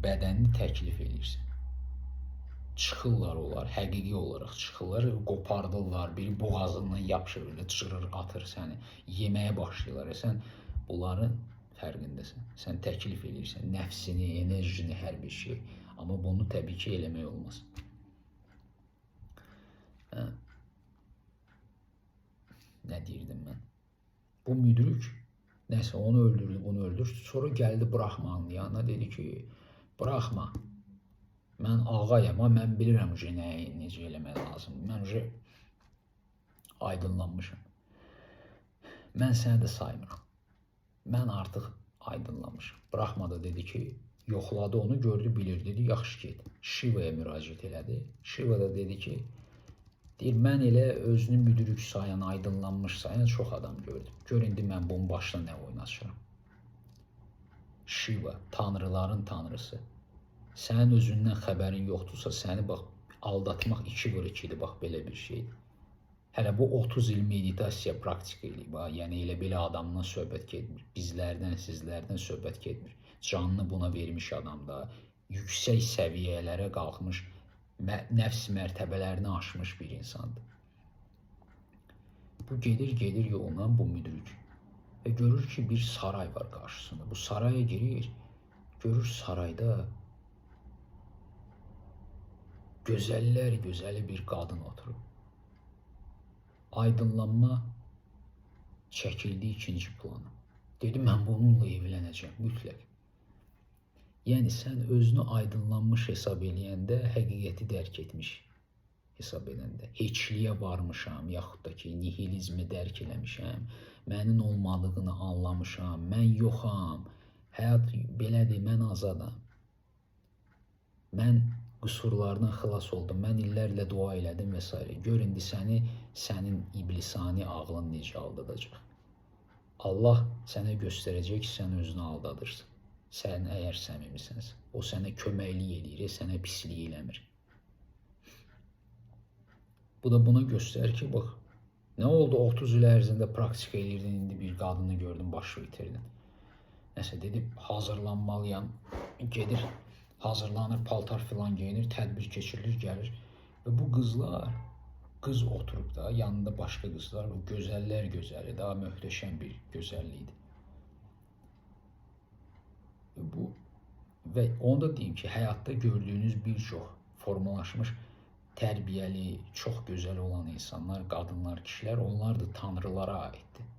bədənini təklif edirsən. Çıxırlar onlar, həqiqi olaraq çıxırlar, qopardırlar, biri boğazından yapışır, çırır, atır səni, yeməyə başlayırlar. Sən bunların fərqindəsən. Sən təklif edirsən nəfsini, enerjini, hər bir şey. Amma bunu təbii ki, eləmək olmaz. Nə deyirdim mən? Bu müdrik nəsə onu öldürdü, bunu öldürdü. Sonra gəldi Brahmanın yanına, dedi ki, Brahma, mən ağayam, amma mən bilirəm necə eləmək lazımdır. Mən aydınlanmışım. Mən səni də saymıram. Mən artıq aydınlanmışım. Brahma da dedi ki, yoxladı onu, gördü, bilir, dedi, yaxşı get. Shiva'ya müraciət elədi. Shiva da dedi ki, deyir, mən elə özünü müdrik sayan, aydınlanmış sayan çox adam gördüm. Gör, indi mən bunun başına nə oynaşıram. Shiva, tanrıların tanrısı. Sənin özündən xəbərin yoxdursa, səni bax, aldatmaq 2-2-dir, bax, belə bir şeydir. Hələ bu 30 il meditasiya praktika eləyib, yəni elə belə adamdan söhbət getmir. Bizlərdən, sizlərdən söhbət getmir. Canını buna vermiş adam da, yüksək səviyyələrə qalxmış, nəfs mərtəbələrini aşmış bir insandır. Bu gedir yolundan bu müdrik ve görür ki bir saray var karşısında. Bu saraya girir, görür sarayda güzeller güzeli bir kadın oturur. Aydınlanma çəkildi ikinci plana. Dedi, mən bununla evlənəcəm mütləq. Yəni sən özünü aydınlanmış hesab eləyəndə həqiqəti dərk etmiş hesab edəndə, heçliyə varmışam, yaxud da ki, nihilizmi dərk eləmişəm, mənin olmadığını anlamışam, mən yoxam, həyat belədir, mən azadam, mən qüsurlardan xilas oldum, mən illərlə dua elədim və s. Gör indi səni, sənin iblisani ağlın necə aldadacaq. Allah sənə göstərəcək ki, sən özünü aldadırsan. Sən əgər səmimisinsə, o sənə köməklik edir, sənə pislik eləmir. Bu da buna göstərir ki, bax, nə oldu 30 il ərzində praktika edirdin, indi bir qadını gördün, başı itirdin. Nəsə dedi, hazırlanmalıyam, gedir, hazırlanır, paltar filan geyinir, tədbir keçirilir, gəlir. Və bu qızlar, qız oturub da, yanında başqa qızlar, o gözəllər gözəli, daha möhtəşəm bir gözəllikdir. Və onu da deyim ki, həyatda gördüyünüz bir çox formalaşmış, tərbiyəli, çox gözəl olan insanlar, qadınlar, kişilər, onlar da tanrılara aiddir.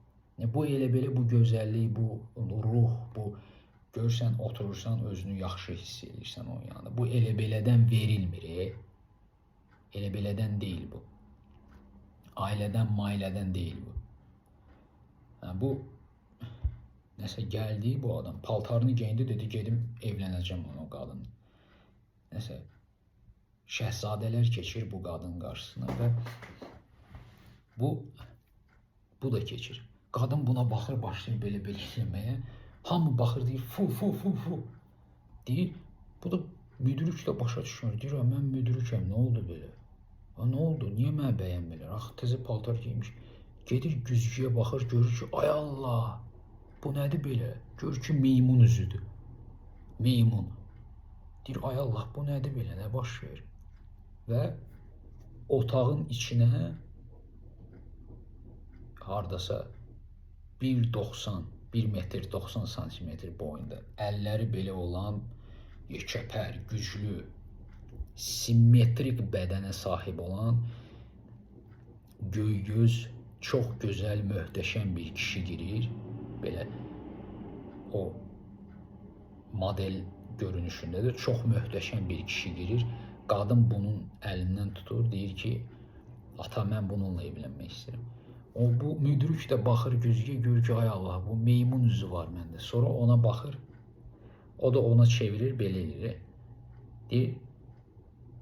Bu elə belə bu gözəllik, bu ruh, bu görsən, oturursan, özünü yaxşı hiss edirsən onun yanında. Bu elə belədən verilmir. Elə belədən deyil bu. Ailədən, mailədən deyil bu. Bu nəsə gəldi bu adam, paltarını geyindi, dedi, gedim evlənəcəm o qadın. Nəsə şəhzadələr keçir bu qadın qarşısına və bu da keçir. Qadın buna baxır, başlayır belə-belə eləməyə. Hamı baxır, deyir, fu. Deyir, bu da müdrik də başa düşmür. Deyir, mən müdrikəm, nə oldu belə? Nə oldu, niyə mənə bəyənmirlər? Axı, təzə paltar giymiş. Gedir, güzgüyə baxır, görür ki, ay Allah, bu nədir belə? Görür ki, meymun üzüdür. Meymun. Deyir, ay Allah, bu nədir belə, nə baş verir? Və otağın içinə hardasa 1 metr 90 santimetr boyunda, əlləri belə olan, yekəpər, güclü, simmetrik bədənə sahib olan, göy-göz, çox gözəl, möhtəşəm bir kişi girir. Belə o model görünüşündə də çox möhtəşəm bir kişi girir. Qadın bunun əlindən tutur, deyir ki, ata, mən bununla evlənmək istəyirəm. Bu müdrik də baxır güzgüyə, görür ki, ay Allah, bu meymun üzü var məndə. Sonra ona baxır, o da ona çevirir, belə edir.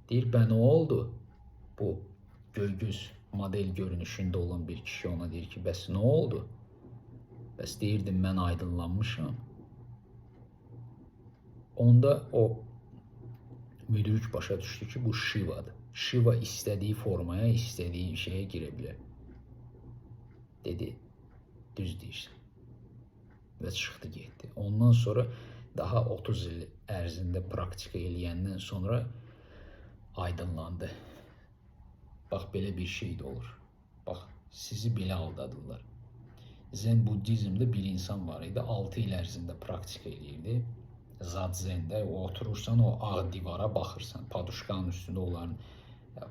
Deyir, bə nə oldu? Bu göy-göz model görünüşündə olan bir kişi ona deyir ki, bəs nə oldu? Bəs deyirdim, mən aydınlanmışam. Onda o müdrik başa düşdü ki, bu Şivadır. Şiva istədiyi formaya, istədiyi şeyə girə bilər. Dedi, düz deyirsən. Və çıxdı, getdi. Ondan sonra daha 30 il ərzində praktika eləyəndən sonra aydınlandı. Bax, belə bir şey də olur. Bax, sizi belə aldadırlar. Zen Budizmdə bir insan var idi, 6 il ərzində praktika eləyirdi. Zadzendə oturursan, o ağ divara baxırsan, paduşkanın üstündə onların,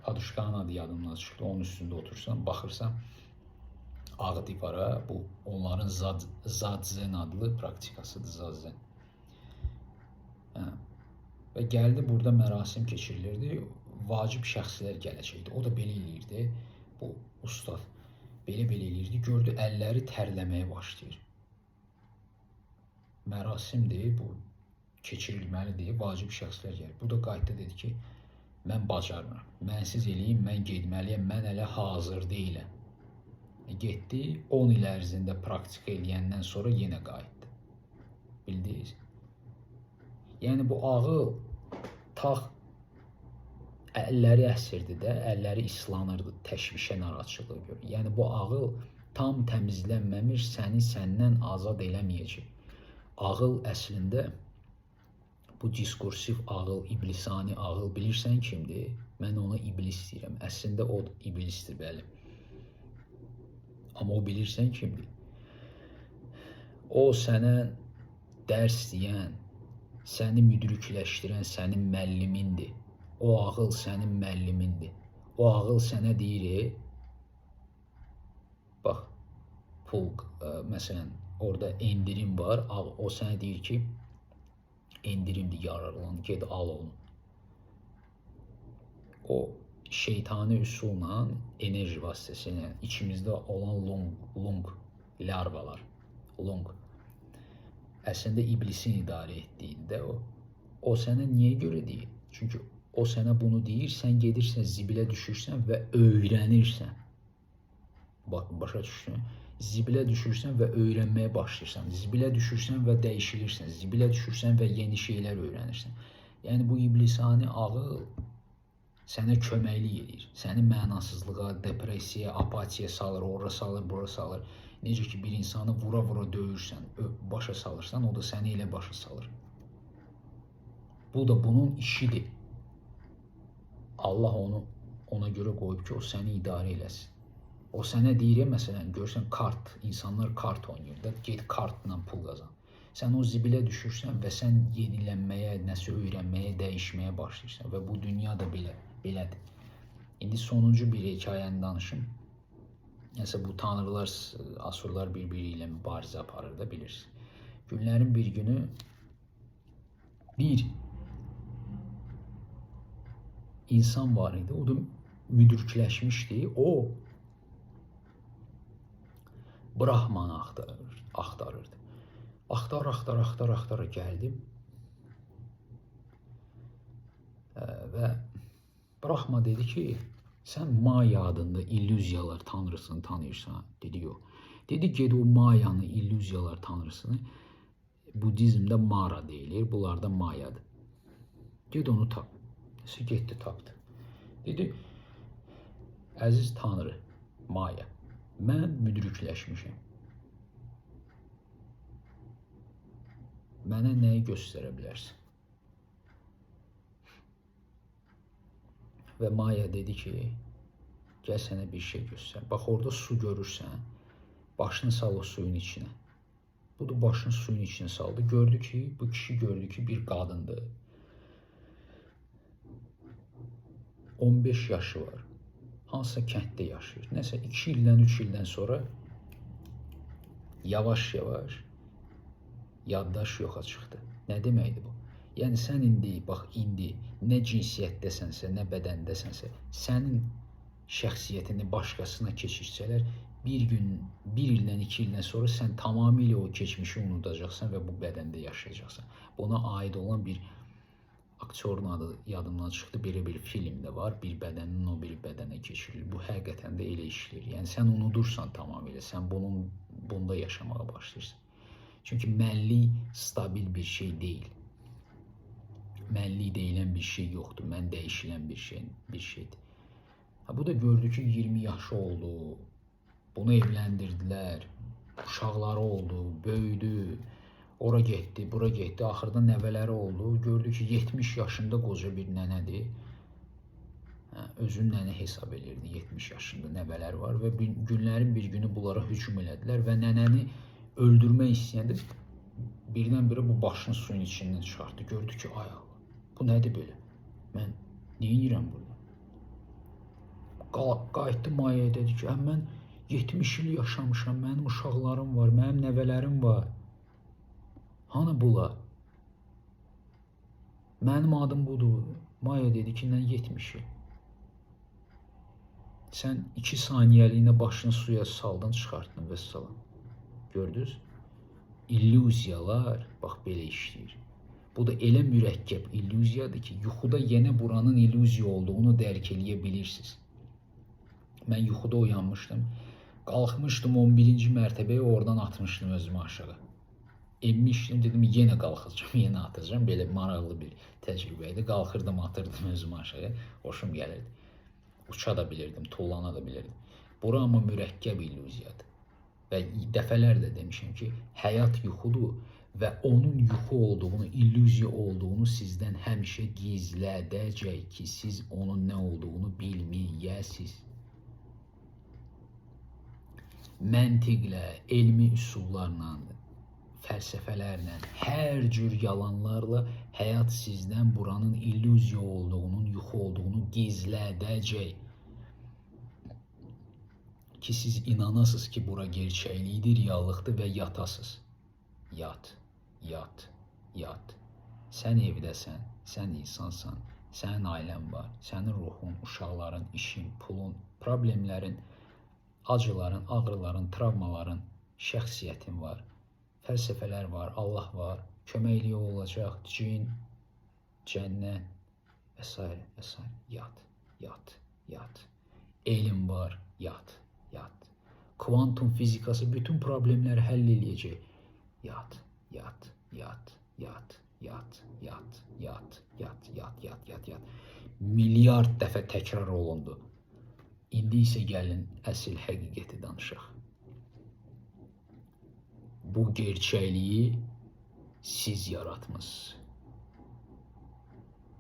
paduşkanın adı yadımdan çıxdı, onun üstündə otursan, baxırsan, ağ divara, bu onların Zadzen adlı praktikasıdır, Zadzen. Və gəldi, burada mərasim keçirilirdi, vacib şəxslər gələcəkdi, o da belə eləyirdi, bu ustad belə eləyirdi, gördü, əlləri tərləməyə başlayır. Mərasimdir, bu keçirilməlidir, vacib şəxslər gəlir. Bu da qayıtdı, dedi ki, mən bacarmıram, mənsiz eləyim, mən getməliyəm, mən hələ hazır deyiləm. Getdi, 10 il ərzində praktika eləyəndən sonra yenə qayıtdı. Bildiniz? Yəni bu ağıl, əlləri əsirdi də, əlləri islanırdı, təşvişə, narahatçılığa görə. Yəni bu ağıl tam təmizlənməmiş səni səndən azad eləməyəcək. Ağıl əslində, bu diskursiv ağıl, iblisani ağıl bilirsən kimdir? Mən ona iblis deyirəm. Əslində o iblisdir, bəli. Amma o bilirsən kimdir? O sənə dərs deyən, səni müdrikləşdirən sənin müəllimindir. O ağıl sənin müəllimindir. O ağıl sənə deyir, bax, pul, məsələn, orada endirim var, o sənə deyir ki, endirimdir, yararlan, ged al onu. O şeytani üsulla, enerji vasitəsilə içimizdə olan lung larvalar, lung, əslində iblisin idarə etdiyində o sənə niyə görə deyir? Çünki o sənə bunu deyir, sən gedirsən, zibilə düşürsən və öyrənirsən. Başa düşdün? Zibilə düşürsən və öyrənməyə başlayırsan. Zibilə düşürsən və dəyişilirsən. Zibilə düşürsən və yeni şeylər öyrənirsən. Yəni bu iblisani ağıl sənə köməklik edir. Səni mənasızlığa, depressiyaya, apatiyaya salır, ora salır, bura salır. Necə ki bir insanı vura-vura döyürsən, başa salırsan, o da səni elə başa salır. Bu da bunun işidir. Allah onu ona görə qoyub ki, o səni idarə eləsin. O sənə deyir, məsələn, görsən kart, insanlar kart oynayır da, get kartla pul qazan. Sən o zibilə düşürsən və sən yenilənməyə, nəsə öyrənməyə, dəyişməyə başlayırsan və bu dünya da belədir. İndi sonuncu bir hekayəni danışım. Nəsə bu tanrılar, asurlar bir-biri ilə mübarizə aparır da, bilirsiniz. Günlərin bir günü bir insan var idi, o da müdrikləşmişdi, o Brahmanı axtarırdı. Axtara gəldi və Brahma dedi ki, sən Maya adında illüziyalar tanrısını tanıyırsan. Dedi, yox. Dedi, ged o Mayanı, illüziyalar tanrısını, Budizmdə Mara deyilir, bunlar da Mayadır. Ged onu tap. Nəsə getdi, tapdı. Dedi, əziz tanrı, Maya, mən müdrikləşmişəm. Mənə nəyi göstərə bilərsən? Və Maya dedi ki, gəl sənə bir şey göstər. Bax, orada su görürsən, başını sal o suyun içinə. Bu da başını suyun içinə saldı. Gördü ki, bu kişi gördü ki, bir qadındır. 15 yaşı var. Hansısa kənddə yaşayır. Nəsə 2 ildən, 3 ildən sonra yavaş-yavaş yaddaş yoxa çıxdı. Nə deməkdir bu? Yəni sən indi nə cinsiyyətdəsənsə, nə bədəndəsənsə, sənin şəxsiyyətini başqasına keçirsələr, bir ildən, 2 ildən sonra sən tamamilə o keçmişi unudacaqsan və bu bədəndə yaşayacaqsan. Buna aid olan bir aktyorun adı yadımdan çıxdı, belə bir filmdə var, bir bədənin o bir bədənə keçirilir. Bu həqiqətən də elə işləyir. Yəni sən unudursan tamamilə, sən bunda yaşamağa başlayırsan. Çünki mənlik stabil bir şey deyil. Mənlik deyilən bir şey yoxdur. Mən dəyişilən bir şeydir. Bu da gördü ki, 20 yaşı oldu. Bunu evləndirdilər. Uşaqları oldu, böyüdü. Ora getdi, bura getdi. Axırda nəvələri oldu. Gördü ki, 70 yaşında qoca bir nənədir. Özünü nənə hesab edirdi. 70 yaşında nəvələr var və günlərin bir günü bunlara hücum elədilər və nənəni öldürmək istəyəndə birdən-birə bu başını suyun içindən çıxartdı. Gördü ki, ay Allah, bu nədir belə? Mən neyinirəm burada? Qayıtdı Mayaya, dedi ki, mən 70 il yaşamışam, mənim uşaqlarım var, mənim nəvələrim var. Hanı bunlar? Mənim adım budur. Maya dedi ki, nə 70 il? Sən 2 saniyəliyinə başını suya saldın, çıxartdın və salam. Gördünüz? İllüziyalar, bax, belə işləyir. Bu da elə mürəkkəb illüziyadır ki, yuxuda yenə buranın illüziya olduğunu dərk eləyə bilirsiniz. Mən yuxuda uyanmışdım, qalxmışdım 11-ci mərtəbəyə, oradan atmışdım özümü aşağı. Enmişdim, dedim, yenə qalxacağım, yenə atacağım. Belə maraqlı bir təcrübə idi. Qalxırdım, atırdım özümü aşağı, xoşum gəlirdi. Uça da bilirdim, tullana da bilirdim. Bura amma mürəkkəb illüziyadır. Və dəfələrlə demişəm ki, həyat yuxudur və onun yuxu olduğunu, illüziya olduğunu sizdən həmişə gizlədəcək ki, siz onun nə olduğunu bilməyəsiniz. məntiqlə, elmi üsullarla, fəlsəfələrlə, hər cür yalanlarla həyat sizdən buranın illüziya olduğunun, yuxu olduğunu gizlədəcək. Ki siz inanasınız ki bura gerçəkliyidir, reallıqdır və yatasınız. Yat, yat, yat. Sən evdəsən, sən insansan, sənin ailən var, sənin ruhun, uşaqların, işin, pulun, problemlərin, acıların, ağrıların, travmaların, şəxsiyyətin var. Fəlsəfələr var, Allah var, köməkliyi olacaq, cin, cənnət və s. və s. Yat, yat, yat. Elm var, yat, yat. Kuantum fizikası bütün problemləri həll eləyəcək. Yat, yat, yat, yat, yat, yat, yat, yat, yat, yat, yat, yat. Milyard dəfə təkrar olundu. İndi isə gəlin əsl həqiqəti danışaq. Bu gerçəkliyi siz yaratmışsınız.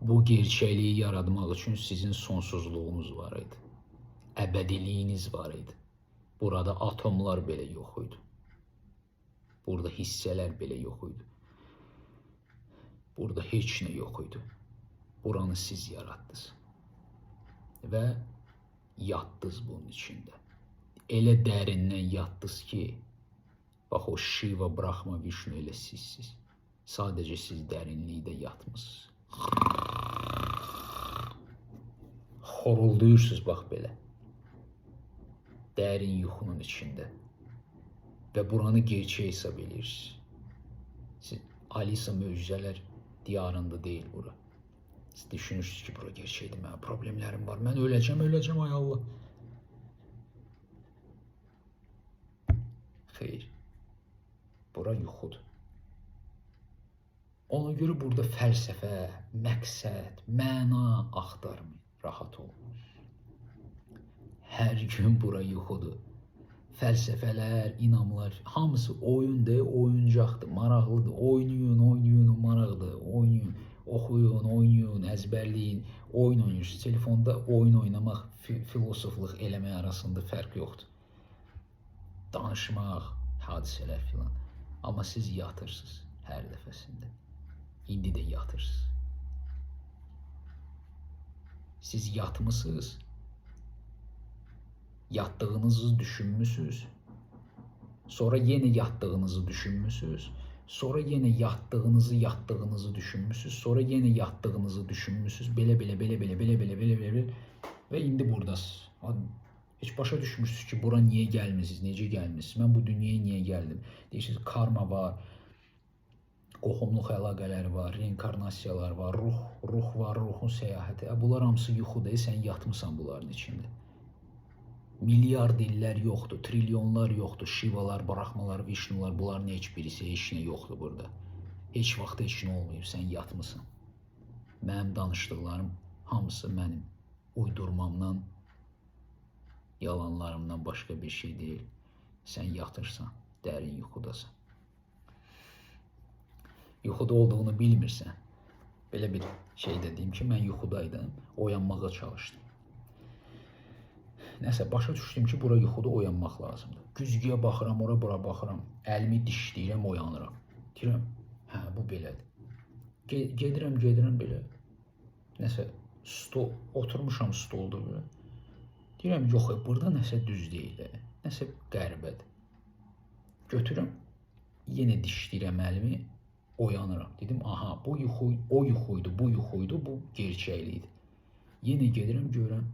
Bu gerçəkliyi yaratmaq üçün sizin sonsuzluğunuz var idi. Əbədiliyiniz var idi. Burada atomlar belə yox idi. Burada hissələr belə yox idi. Burada heç nə yox idi. Buranı siz yaratdınız. Və yatdınız bunun içində. Elə dərindən yatdınız ki, bax o Shiva, Brahma, Vishnu elə sizsiz. Sadəcə siz dərinlikdə yatmışsınız. Xorulduyursunuz bax belə. Dərin yuxunun içində. Və buranı gerçək hesab edirsiniz. Siz Alisa möcüzələr diyarında deyil bura. Siz düşünürsünüz ki bura gerçəkdir, mənim problemlərim var, mən öləcəm, ay Allah. Xeyr. Bura yuxudur. Ona görə burada fəlsəfə, məqsəd, məna axtarmayın. Rahat olun. Hər gün bura yuxudur. Fəlsəfələr, inamlar, hamısı oyundur, oyuncaqdır, maraqlıdır. Oynayın, oynayın, o maraqdır, oynayın, oxuyun, oynayın, əzbərləyin, oyun oynayırsınız. Telefonda oyun oynamaq, filosofluq eləmək arasında fərq yoxdur. Danışmaq, hadisələr filan. Amma siz yatırsınız hər dəfəsində. İndi də yatırsınız. Siz yatmışsınız. Yatdığınızı düşünmüsünüz. Sonra yenə yatdığınızı düşünmüsünüz. Sonra yenə yatdığınızı düşünmüsünüz. Sonra yenə yatdığınızı düşünmüsünüz. Belə. Və indi buradasınız. Heç başa düşmürsünüz ki, bura niyə gəlmişsiniz, necə gəlmişsiniz, mən bu dünyaya niyə gəldim. Deyirsiniz, karma var, qohumluq əlaqələri var, reinkarnasiyalar var, ruh var, ruhun səyahəti. Bunlar hamısı yuxudur, sən yatmışsan bunların içində. Milyard illər yoxdur, trilyonlar yoxdur, Shivalar, Brahmalar, Vishnular, bunların heç birisi, heç nə yoxdur burada. Heç vaxt heç nə olmayıb, sən yatmışsan. Mənim danışdıqlarım hamısı mənim uydurmamdan, yalanlarımdan başqa bir şey deyil. Sən yatırsan, dərin yuxudasan. Yuxuda olduğunu bilmirsən. Belə bir şey dediyim ki, mən yuxudaydım, oyanmağa çalışdım. Nəsə, başa düşdüm ki, bura yuxuda oyanmaq lazımdır. Güzgüyə baxıram, bura baxıram, əlimi dişləyirəm, oyanıram. Deyirəm, hə, bu belədir. Gedirəm belə. Nəsə, oturmuşam stolda belə. Deyirəm, yox, burada nəsə düz deyil, nəsə qəribədir. Götürəm, yenə dişləyirəm əlimi, oyanıram. Dedim, aha, o yuxuydu, bu gerçəkliyidir. Yenə gedirəm, görürəm,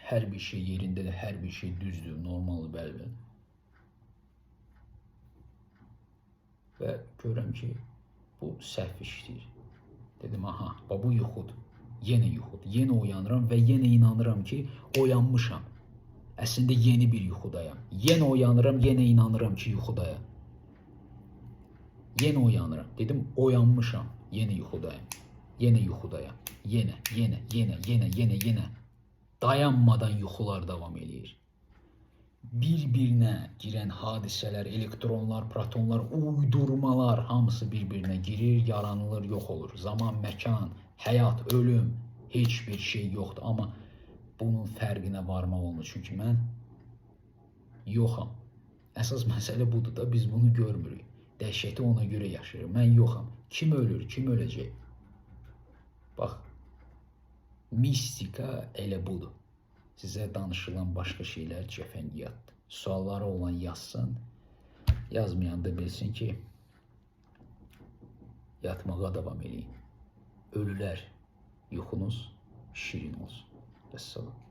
hər bir şey yerindədir, hər bir şey düzdür, normaldır, bəli. Və görürəm ki, bu səhv işləyir. Dedim, aha, bu yuxudur, yenə yuxudur. Yenə oyanıram və yenə inanıram ki, oyanmışam. Əslində yeni bir yuxudayam. Yenə oyanıram, yenə inanıram ki, yuxudayam. Yenə oyanıram. Dedim, oyanmışam, yenə yuxudayam. Yenə yuxudayam. Yenə. Dayanmadan yuxular davam eləyir. Bir-birinə girən hadisələr, elektronlar, protonlar, uydurmalar hamısı bir-birinə girir, yaranılır, yox olur. Zaman, məkan, həyat, ölüm, heç bir şey yoxdur. Amma bunun fərqinə varmaq olmur. Çünki mən yoxam. Əsas məsələ budur da, biz bunu görmürük. Dəhşəti ona görə yaşayırıq. Mən yoxam. Kim ölür, kim öləcək? Bax, mistika elə budur. Sizə danışılan başqa şeylər cəfəngiyatdır. Sualları olan yazsın, yazmayan da bilsin ki, yatmağa davam edin. Ölülər, yuxunuz şirin olsun. Vəssalam.